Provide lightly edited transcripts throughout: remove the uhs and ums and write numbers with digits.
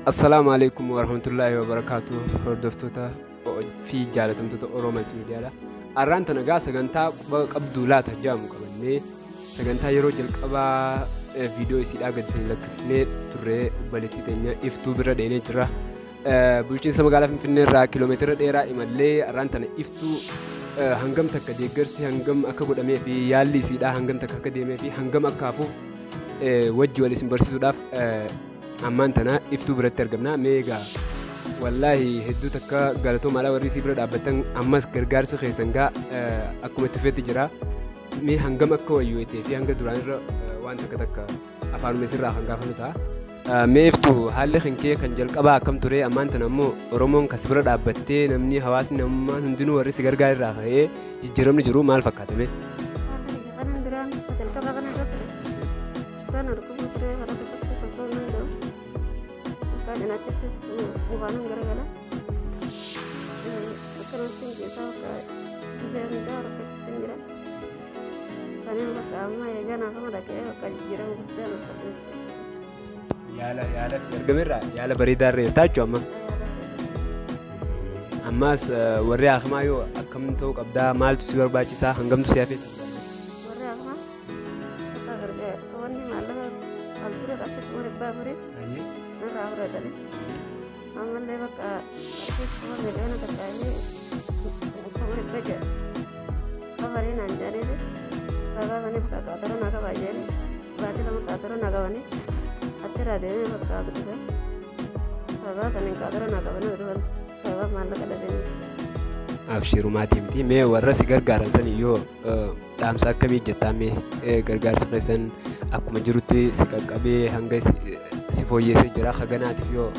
السلام عليكم ورحمة الله وبركاته. هردفتوتا في جالتم توتا أورومال تيميديالا. أرانتا نجا سجنتا قبضولات جام كمان سجنتا يروجل كبا فيديو يصير أجد سنلك نت ترى بالتي تانية إفتو برا دينه جرا بلشين سما قال في النرا كيلومتر ديرا إمالي أرانتا إفتو هنگم تكدي جرسي هنگم أكبر أمي في يالي سيدا هنگم تكدي أمي في هنگم أكافو وجه والاسم برسي سوداف أمان تنا إفتو برتر قبنا ميجا والله هدو تكا قالتو مالا وريسي برد أبتن أمس غرغار سخيسنغا أكو متفيت جرا مي هنگم أكو يويتي في هنگا دوران را وان تكا أفعال مسير را هنگا فنوتا مي إفتو حالي خنكي كنجل قبا أكم توري أمان تنا مو رومون كسبرد أبتي نمني حواس نمان هندونو وريسي غرغار را هاي جرم نجرو مال فكاتي مي أنا تحس مغامرة غرقلة أكرم سنجي ساوكا إذا مدار كتسنجرا سنين بقى ما يجانا كما دكيا بقى جيران قدام يالا سيرجمرة يالا بريدار ريتاجو أماس وري أخما يو أكمل توك أبدا مال تسير باجي سا هنگم تسيافي وري أخما أكرم كوني مالا أذكر أشوف مريب بابري نرى أورادني أمال لي بقى أشوف مريبنا كتاعي مريب بجا خبرين عن جانبي سبب أني بقى كاترو ناقة باجاني بعد لما كاترو ناقة بني أترى ديني بقى كاترو سبب أني كاترو ناقة بني ودول سبب مالا كاترو أبشروا ما تيمتي مي ورسي غرغار سن يو دامسا كمي جتامي غرغار سخيسن أكو مجروتي سكاكابي هنگاي سيفويه سجرا خغناتي فيو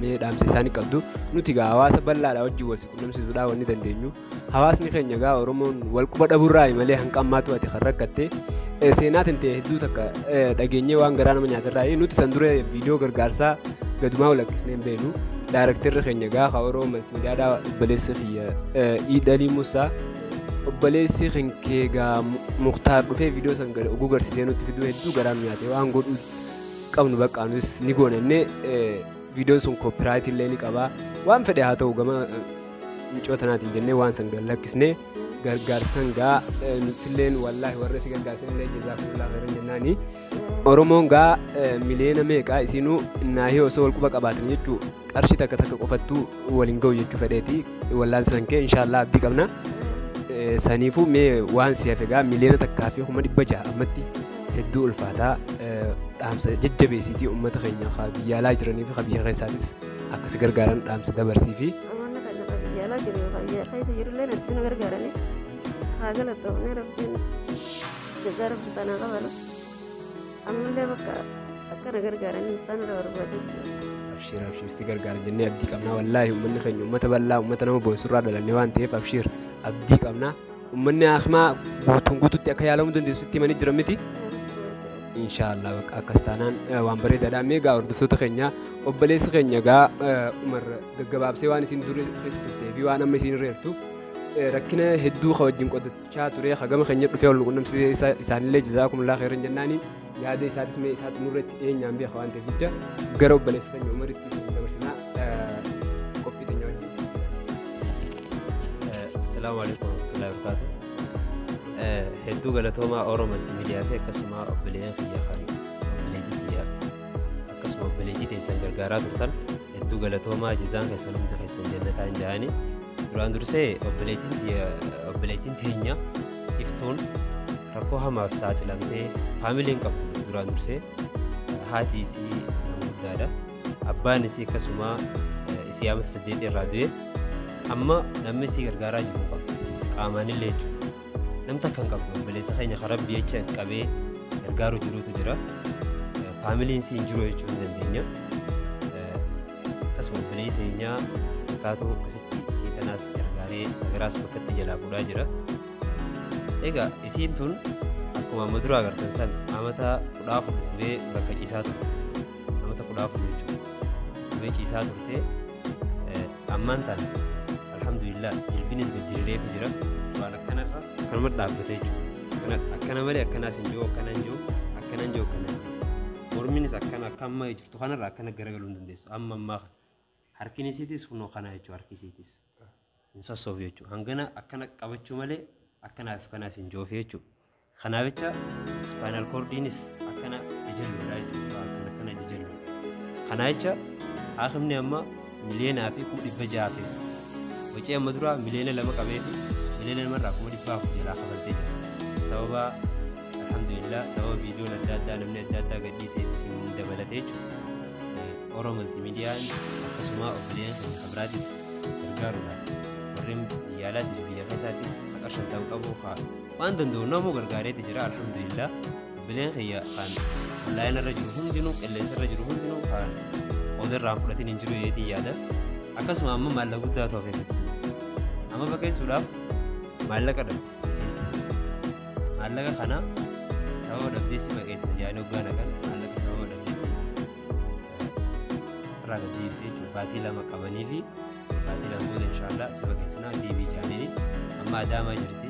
مي دامسي ساني قدو نوتي غاواس بلا لا وجي وسي كنم سيدا وني دندنيو حواس ني خنيا غا اورمون والقبا دبوراي ملي هنقاماتو اتي خركتي سينات انت هدو تك دغيني وان غران منيات راي نوتي سندوري فيديو غرغارسا غدما ولكسنين بينو دايركتور خنيا غا خاورو ملتي غادا بليس في ايدالي موسى بليس خنكي غا مختار في فيديو سنغر اوغور سيزينو فيديو هدو غران منيات وان غود قبل بقى نس نيغونني فيديو سون كوبرايت اللي نقبا وان فدي هاتو غما نچوتنات جنني وان سنغ لكسني غرغار سنغا نتلين والله ورثي غرغار سن لي جزاكم الله خير جناني اورمونغا ملينا ميقا اسينو ناهي وسول قبا قباتن يچو قرشي تك تك قفتو ولينغو يچو فديتي والله سنكه ان شاء الله ابدي قبنا سنيفو مي وان سيفغا ملينا تكافي هم دبجا امتي هدو الفاتا دامس ججبي سيتي امه خنيا خابي يالا جرني في خبي خيساتس اكس غرغارن دامس دبرسي في امانه كان يالا جري خبي خيس يرلين ادن غرغارني هاغل تو نربين جزارب بنا قبل امن له بقى اكن غرغارني سن روربدي ابشر سيغرغار جني ابدي كمنا والله من خنيا امه تبلا امه نو بوسرا دلني وان تيف ابشر ابدي كمنا امني اخما غوتو تكيالو مدن ستي من جرمتي إن شاء الله أكستانان وامبري دادا ميجا وردفتو تخنيا وبليس خنيا جا عمر دجباب سواني سندوري خسرتي في وانا مسين ريرتو ركنا هدو خوجين قد شاتوري خجم خنيا في أول قلنا مسي إسان الله جزاكم الله خيرا جناني يا دي سادس مي سات مرت إيه نعم بيا خوان تفيجا جرب بليس خنيا عمر تيجي دمشنا كوفي تنيوجي السلام عليكم ورحمة الله وبركاته هدو غلطوما أورومال تيميديا في كسمة أبليين خيا خاري أبليجي كسمة أبليجي تيسان غرغارات ورتان هدو غلطوما جزان كسلم تخيسان جنة عن جاني دران درسي أبليتين تهنيا إفتون ركوها ما في ساعة لامتي فاميلين قبل دران درسي هاتي سي نمود دادا أباني سي كسمة إسيامة سديتي الرادوية أما نمي سي غرغارا جمو قاماني ليجو نمتا كان قبل بليس خيني خراب بيتشان قبي غرغارو جرو تجرا فاميلين سي جرو يچون دندنيا اسمو بلي تينيا كاتو كسيتي سي تناس غرغاري سغراس بكت جلا بودا جرا ايغا اسين تون اكو مدرو اگرتن سن امتا قدافو بي بكچيسات امتا قدافو يچو بي چيسات ورته امانتان الحمد لله جلبينس قديري فجرا وانا كان مدعبته كان مالي كان سنجو كان نجو كان نجو كان morminis akkana kamma jirtu kanarraa akkana garagaluu hin dandeessu amma ammaa harkinisiitis kunoo kana jechuudha harkisiitis hin sossoofu jechuudha hangana akkana qabachuu malee akkanaaf kanaas hin joofe jechuudha kanaaf jecha spinal cordiinis akkana jijjiirudha jechuudha akkana jijjiirudha kana jecha haakimni amma miliyoonaa fi 600 wajjii amma dura miliyoona 2 qabee fi miliyoona 2 irraa 200 jalaa kafalte jira sababa alhamdulillah sababa viidiyoon adda addaa namni adda addaa gadhiisee isin dabalatee jechuudha Oro multimidiyaan akkasuma obboleen kabiraatis gargaarudha warreen biyyaalaatiif biyya keessattis haqarshan ta'uu qabu waan danda'u namuu gargaareeti jira alhamdulillah obboleen kiyya kan onlaayinii irra jiru hundinuu qilleensa irra jiru hundinuu kan odirraan fudhatiin hin jiru yeetii yaada akkasuma amma maallaqa guddaa ta'uu keessatti amma fakkeessuudhaaf maallaqa dhabde isin maallaqa kana sababa dhabdee si baqeessa jaanii hoggaana kan maallaqa sababa dhabdee irraa gadhiifte jechuudha baatii 2 qabanii fi baatii 2 booda inshaallah si baqeessinaa deebii jaanii amma adaamaa jirti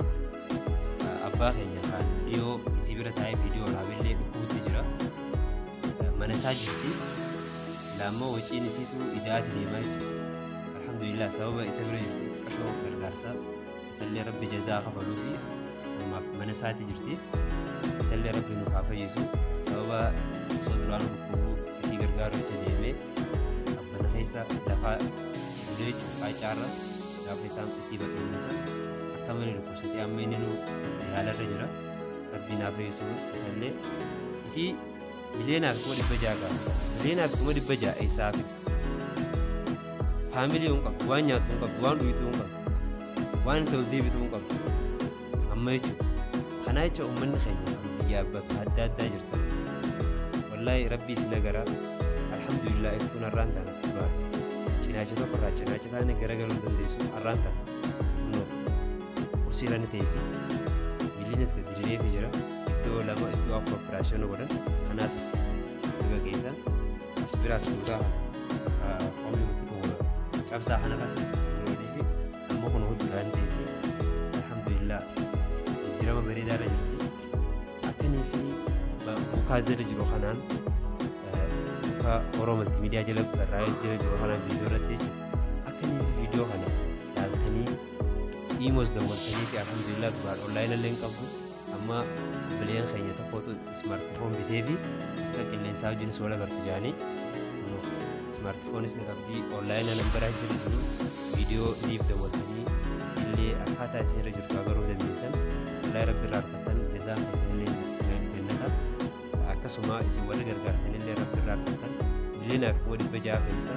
abbaa keenya kan dhiyoo isii bira taa'ee viidiyoo raabillee dhukkubutti jira mana isaa jirti lammoo waciin isiitu idaati deemaa jechuudha alhamdulillah sababa isa bira jirti xiqqashoo gargaarsaa isallee rabbi jazaa kafaluu fi ammaaf mana isaatti jirti isallee rabbi nuuf haa fayyisu sababa osoo duraan dhukkubuu isii gargaaruu itti deemee abbana keessa lafaa bulee jechuudha qaacaarra gaafa isaan isii baqeenyisa akka malee dhukkubsatee amma inni nu yaalarra jira rabbi naaf fayyisu isallee isii miliyoonaaf 600 qaba miliyoonaaf 600 isaaf faamilii hin qabdu waan nyaattu hin qabdu waan dhuytu hin qabdu waan itti ol deebitu hin qabdu amma jechuudha kana jecha uummanni keenya biyya bakka adda addaa jirtan wallaahi rabbi isin agaraa alhamdulillah iftuun har'aan taana duraa cinaacha tokko irraa cinaacha taane garagaluu dandeessu har'aan taana kunoo kursiirra ni teessi miliinis gadi diriireefi jira iddoo 2 iddoo 4 operaashinii godhan kanaas dhiba geessan as biraas fuutaa qoomii cabsaa kana irrattis yeroo fi amma kun hodhuudhaan teessi alhamdulillah jirama bareedaarra jirti akkanii fi buukaa jala jiru kanaan buukaa Oro multimidiyyaa jala barraa'ee jala jiru kanaan viidiyoo irratti akkanii viidiyoo kana ilaaltanii iimoos daawwattanii fi alhamdulillah duraan onlaayinii illee hin qabdu amma bileen keenya tokkotu smartphone bitee fi akka qilleensaa wajjinis wal agartu jaanii smartphone ni qabdi onlaayinii nambaraa jala jiru viidiyoo liif daawwattanii isillee akkaataa isin irra jirtu agaruu dandeessan wallahi rabbi irraa argattan jazaan isinillee jannata akkasuma isin wal gargaartanillee rabbi irraa argattan miliyoonaaf 600 keessa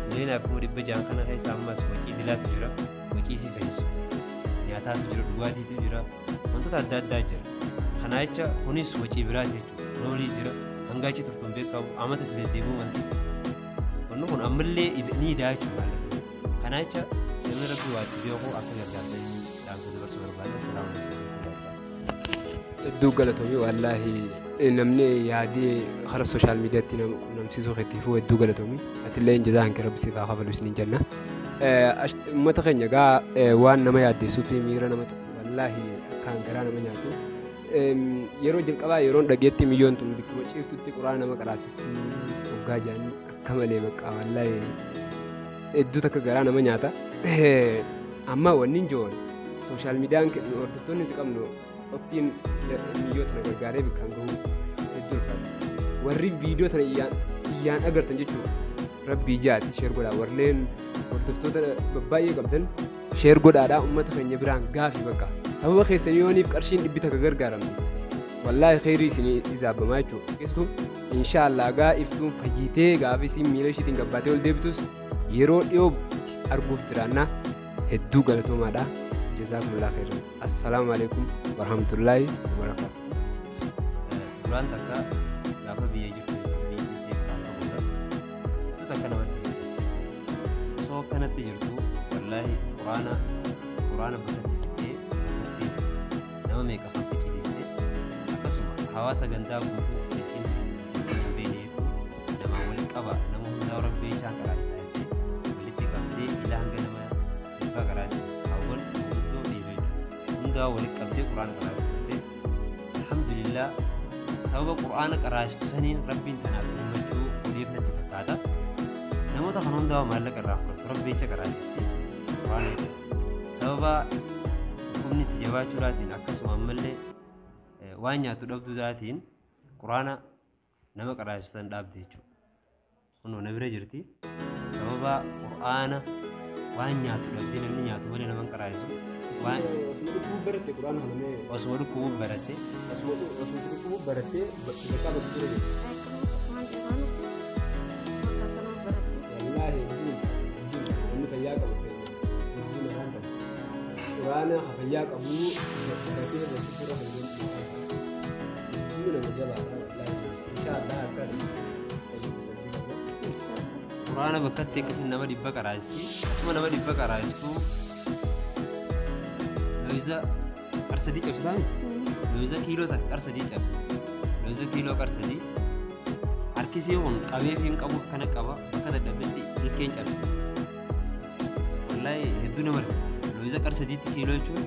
miliyoonaaf 600 kana keessa ammas wacii dilaatu jira wacii si fayyisu nyaataatu jira dhugaatiitu jira wantoota adda addaa jira kana jecha kunis wacii biraati jechuudha noolii jira hangaachi turtuun beekamu amata itti deddeebi'uu wanti wanni kun ammallee ni idaa jechuudha kana jecha namni rabbi waatti beeku akka gargaartanii dhaamsa dabarsuu barbaada salaamu hedduu galatoomii wallaahi namni yaadee karaa sooshaal miidiyaatti namsiisuu keetiifuu hedduu galatoomii atillee jazaa hanqi rabbi siif haa kafalu isiniin jenna uummata keenya gaa waan nama yaaddeessuu fi miira nama tokko wallaahi akkaan garaa nama nyaatu yeroo jalqabaa yeroon dhageetti miyyoon tun bikkuma ciiftutti quraana nama qaraasistii waggaa jaanii akka malee baqqaa wallaahi hedduu takka garaa nama nyaata amma wanni hin joon sooshaal miidiyaan hordoftoonni nuti qabnu oftiin miyyoota na gargaaree bikkaan gahuu hedduu ulfaata warri viidiyoo tana iyyaan agartan jechuudha rabbii jaati sheer godhaa warreen hordoftoota babbaay'ee qabdan sheer godhaadhaa uummata keenya biraan gaafii bakka sababa keessan yooniif qarshiin dhibbi takka gargaaramne wallaahi kheyrii isinii izaabbamaa jechuudha keessumaa inshaallah gaa iftuun fayyitee gaafa isiin miila ishiitiin gabbaatee ol deebitus yeroo dhiyoo arguuf jiraannaa hedduu galatoomaadha jazaakumullaa khairan assalaamu alaikum warahmatullaahi wabarakaatu duraan takka gaafa biyya jirtu biyyi isee kan qabudha hedduu takka namatti osoo kanatti jirtu wallaahi quraana bakkatti fidee akkattis nama meeqa fakkisiisee akkasuma hawaasa gandaa guutuu isin beeku nama wal qaba nama hundaa rabbii isaan karaa isaa walitti qabdee ilaa hanga nama dhibba garaati hawwan hundaa walitti qabdee quraana karaa isaa alhamdulillah sababa qur'aana qaraastu saniin rabbiin tanaaf gammachuu oliif natti fakkaata namoota kan hundaa maallaqa irraa fudhatu rabbicha qaraastitti qur'aana sababa humni itti jabaachuudhaatiin akkasuma ammallee waan nyaatu dhabduudhaatiin qur'aana nama qaraachisan dhaabde jechuudha kunoo na bira jirti sababa qur'aana waan nyaatu dhabdee namni nyaatu malee nama qaraachisu waan osuma dhukkuu baratte qur'aana hanamee osuma dhukkuu baratte bakka basura jechuudha wallaahi inni fayyaa qabu qur'aana fayyaa qabu baratee basura fayyadu nama jabaadha wallaahi inshaallah akka qur'aana bakkatti akkasiin nama dhibba qaraachisti asuma nama dhibba qaraachistu loiza qarsadii cabsitaami loiza kiiloo takka qarsadii cabsu loiza kiiloo qarsadii harkisii kun qabee fi hin qabu akkana qaba akka dadhabdetti ilkeen cabsi wallaahi hedduu nama loiza qarsadiitti kiiloo jechuun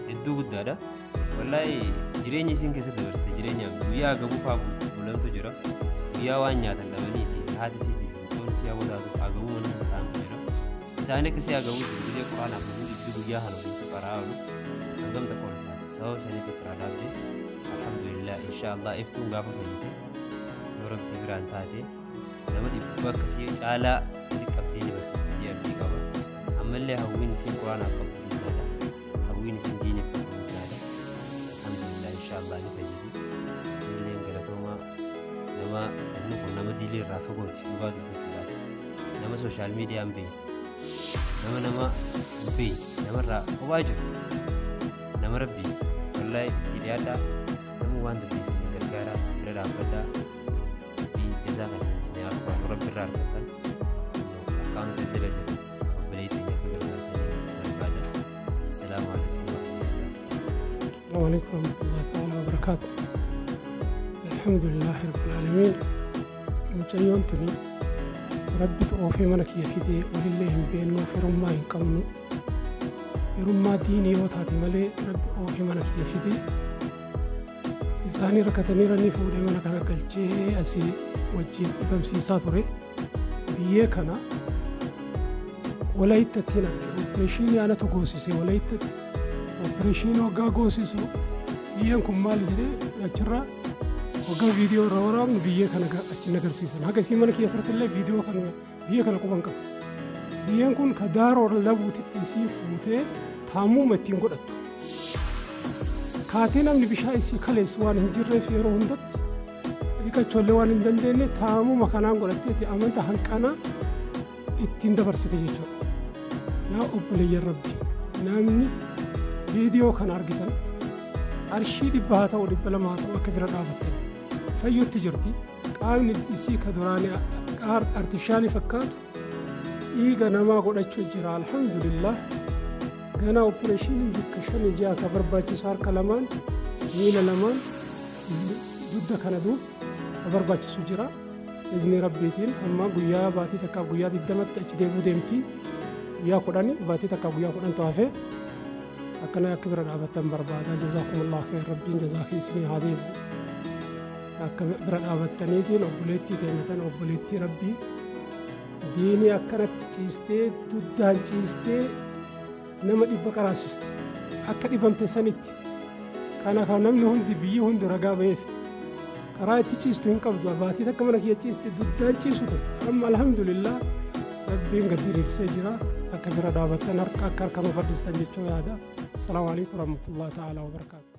hedduu guddaadha wallaahi jireenya isiin keessatti dabarsite jireenya guyyaa gabuufaa bulantu jira guyyaa waan nyaatan dhabanii isiin haati isiitii toon isii hawwataatu agabuu mana ta'antu jira isaan akkasii agabuu jiru biyya quraanaaf namni dhibbi guyyaa kana guutuu qaraa oolu hangamta qoolfaate sababa saniitti firaa dhaabde alhamdulillah inshaallah iftuun gaafa fayyite yoo rabbi biraan taate nama dhibba akkasii caalaa liqqabdee ni barsiiste jee abdii qaba ammallee hawwiin isiin quraanaaf qabdu guddaadha hawwiin isiin diiniif qabdu guddaadha alhamdulillah inshaallah ni fayyidi isinillee galatoomaa nama namni kun nama diilee irraa fagooti dhugaa dubbachuudhaaf nama sooshaal miidiyaan beeku nama namarraa kophaa jiru nama rabbiiti wallaahi hidhaadhaa nama waan dandeessanii gargaaraa bira dhaabbadhaa fi jazaa keessan isinii argamu rabbi irraa argattan akkaan tajaajila jedhu obboleettii akka gargaartanii barbaada assalaamu alaikum warahmatullahi ta'ala wabarakaatu alhamdulillahi rabbil aalamiin mucayyoon tuni rabbi oofee mana kiyya fidee walillee hin beennuu firummaa hin qabnu firummaa diinii yoo taate malee rabbi oofee mana kiyya fidee isaanii rakkatanii ranii fuudhee mana kana galchee asii wajjin dhufamsiisaa ture biyyee kana walayittattiin arge opereeshinii anatu goosise walayittatti opereeshinii waggaa goosisu biyyeen kun maal jedhee achirraa waggaa viidiyoo irra waraabnu biyyee kana achi agarsiisan haga isii mana kiyya turtillee viidiyoo kana biyyee kana quban qabu biyyeen kun ka daaroo labuutitti isii fuutee taamuma ittiin godhattu kaatee namni bishaan isii kaleessu waan hin jirreef yeroo hundatti dhiqachoollee waan hin dandeenye taamuma kanaan godhatteeti amanta hanqanaa ittiin dabarsite jechuudha yaa obboleeyyan rabbi namni viidiyoo kana argitan arshii 100 haa ta'u 200 haa ta'u akka bira dhaabattan fayyutti jirti qaamni isii ka duraanii artifishaalii fakkaatu dhiiga namaa godhachuu jira alhamdulillah gana opereeshinii bakka 5 ji'a ka barbaachisu harka lamaan miila lamaan dugda kana ka barbaachisu jira izni rabbiitiin amma guyyaa baatii takka guyyaa 20tti achi deebuu deemti guyyaa 10 baatii takka guyyaa 10 to'afe akkana akka bira dhaabattan barbaada jazaakumullahu khayr rabbiin jazaa keessanii haa deebi'u akka bira dhaabattaniitiin obboleettii deematan obboleettii rabbii diinii akkanatti ciistee duddaan ciistee nama dhibba qaraasisti akka dhibamte sanitti kana kan namni hundi biyyi hundi ragaa ba'eef karaa itti ciistu hin qabdu baatii takka mana kiyya ciiste duddaan ciisu ture amma alhamdulillah rabbiin gad diriirsee jira akka bira dhaabattan harka akka harkama fardistan jechuu yaada. السلام عليكم ورحمة الله تعالى وبركاته.